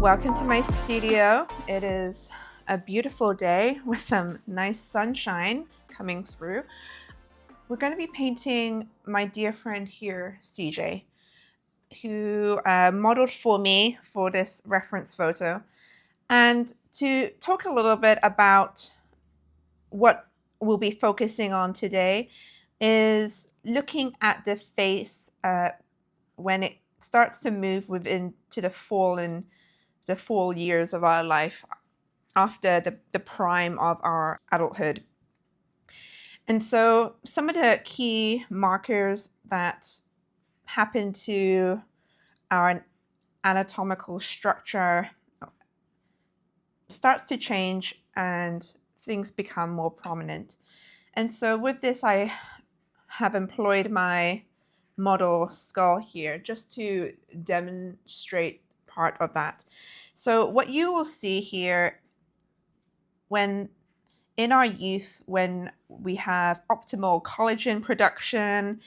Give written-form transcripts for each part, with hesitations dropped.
Welcome to my studio. It is a beautiful day with some nice sunshine coming through. We're going to be painting my dear friend here, CJ, who modeled for me for this reference photo. And to talk a little bit about what we'll be focusing on today is looking at the face when it starts to move within to the fall years of our life after the prime of our adulthood. And so some of the key markers that happen to our anatomical structure starts to change and things become more prominent. And so with this, I have employed my model skull here just to demonstrate part of that. So what you will see here when in our youth, when we have optimal collagen production,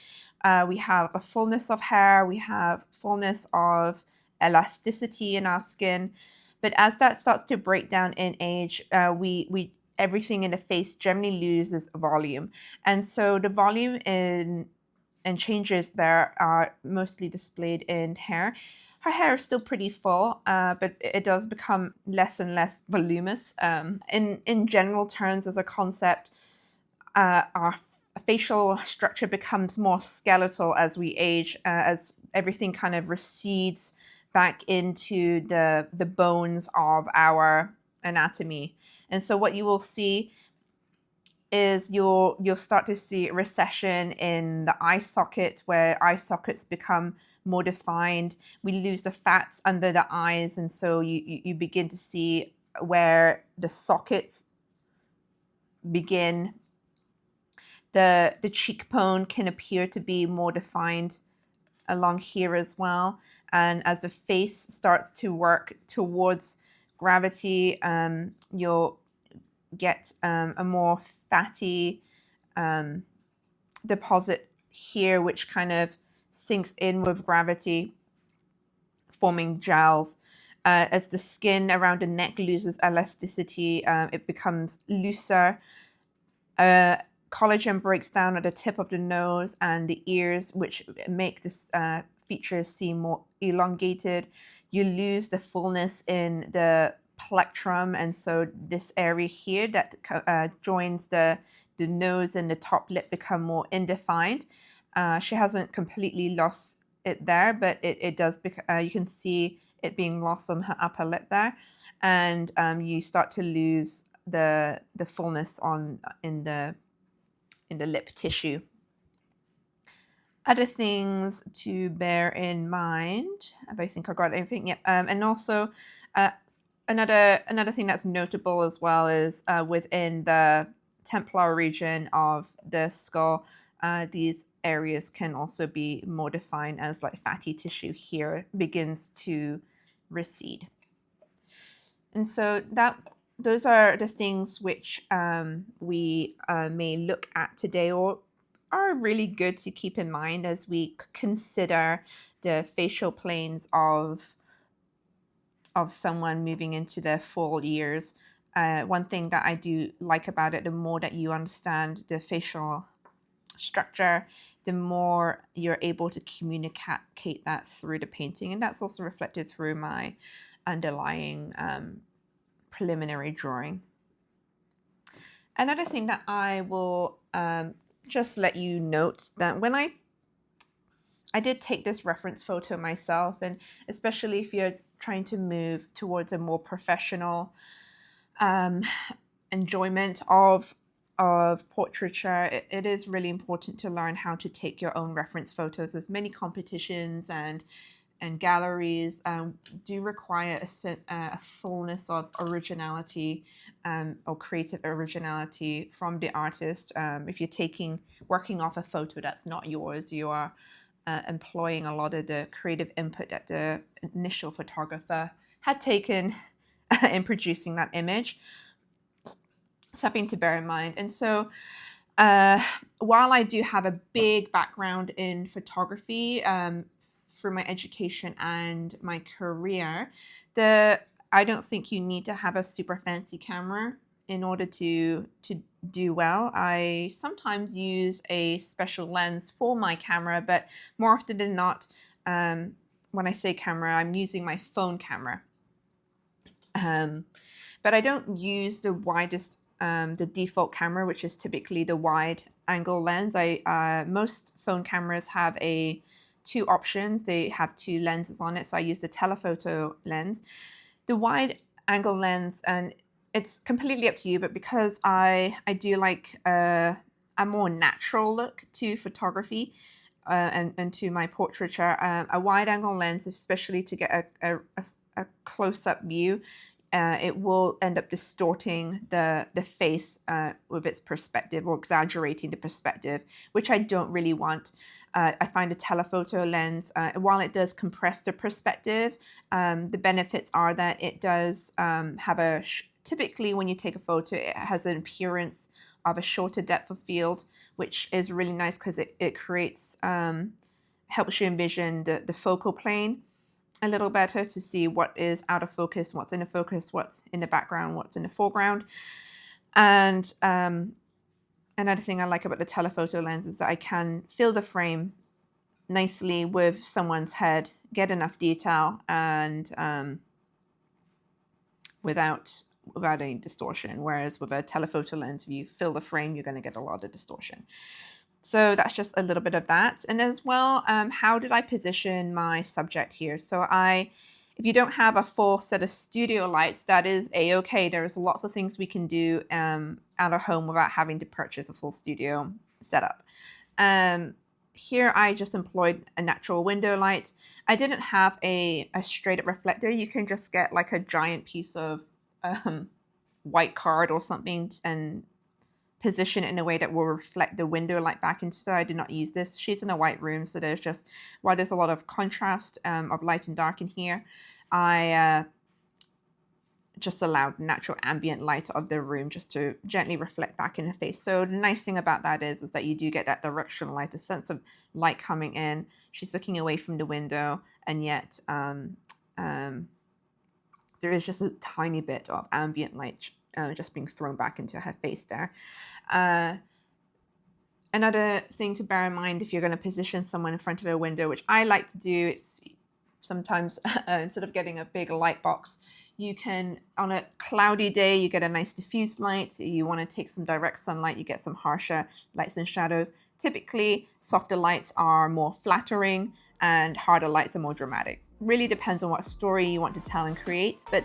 we have a fullness of hair, we have fullness of elasticity in our skin. But as that starts to break down in age, we everything in the face generally loses volume. And so the volume and changes there are mostly displayed in hair. Her hair is still pretty full, but it does become less and less voluminous. In general terms, as a concept, our facial structure becomes more skeletal as we age, as everything kind of recedes back into the bones of our anatomy. And so what you will see is you'll start to see recession in the eye socket, where eye sockets become more defined. We lose the fats under the eyes, and so you begin to see where the sockets begin. The cheekbone can appear to be more defined along here as well. And as the face starts to work towards gravity, you'll get a more fatty deposit here, which kind of sinks in with gravity, forming gels. As the skin around the neck loses elasticity, it becomes looser. Collagen breaks down at the tip of the nose and the ears, which make this features seem more elongated. You lose the fullness in the plectrum, and so this area here that joins the nose and the top lip become more indefined. She hasn't completely lost it there, but it does. You can see it being lost on her upper lip there, and you start to lose the fullness in the lip tissue. Other things to bear in mind. I think I got everything. Yeah, and also another thing that's notable as well is within the templar region of the skull, these areas can also be more defined as like fatty tissue here begins to recede. And so those are the things which we may look at today, or are really good to keep in mind as we consider the facial planes of someone moving into their full years. One thing that I do like about it, the more that you understand the facial structure, the more you're able to communicate that through the painting. And that's also reflected through my underlying preliminary drawing. Another thing that I will just let you note that when I did take this reference photo myself, and especially if you're trying to move towards a more professional enjoyment of portraiture, it is really important to learn how to take your own reference photos. As many competitions and galleries do require a fullness of originality or creative originality from the artist. If you're working off a photo that's not yours, you are employing a lot of the creative input that the initial photographer had taken in producing that image. Something to bear in mind. And so while I do have a big background in photography through my education and my career, the I don't think you need to have a super fancy camera in order to do well. I sometimes use a special lens for my camera, but more often than not, when I say camera, I'm using my phone camera. But I don't use the widest, the default camera, which is typically the wide angle lens. Most phone cameras have two options. They have two lenses on it, so I use the telephoto lens. The wide angle lens, and it's completely up to you, but because I do like a more natural look to photography and to my portraiture, a wide angle lens, especially to get a close-up view, it will end up distorting the face with its perspective, or exaggerating the perspective, which I don't really want. I find a telephoto lens, while it does compress the perspective, the benefits are that it does have typically when you take a photo, it has an appearance of a shorter depth of field, which is really nice because it creates, helps you envision the focal plane a little better to see what is out of focus, what's in the focus, what's in the background, what's in the foreground. And another thing I like about the telephoto lens is that I can fill the frame nicely with someone's head, get enough detail, and without any distortion. Whereas with a telephoto lens, if you fill the frame, you're going to get a lot of distortion. So that's just a little bit of that. And as well, how did I position my subject here? So if you don't have a full set of studio lights, that is a-okay. There's lots of things we can do at our home without having to purchase a full studio setup. Here I just employed a natural window light. I didn't have a straight up reflector. You can just get like a giant piece of white card or something and position it in a way that will reflect the window light back into it. I did not use this. She's in a white room, so while there's a lot of contrast of light and dark in here, I just allowed natural ambient light of the room just to gently reflect back in her face. So the nice thing about that is that you do get that directional light, a sense of light coming in. She's looking away from the window, and yet there is just a tiny bit of ambient light just being thrown back into her face there. Another thing to bear in mind if you're going to position someone in front of a window, which I like to do, it's sometimes instead of getting a big light box, you can, on a cloudy day, you get a nice diffuse light. You want to take some direct sunlight, you get some harsher lights and shadows. Typically, softer lights are more flattering and harder lights are more dramatic. Really depends on what story you want to tell and create, but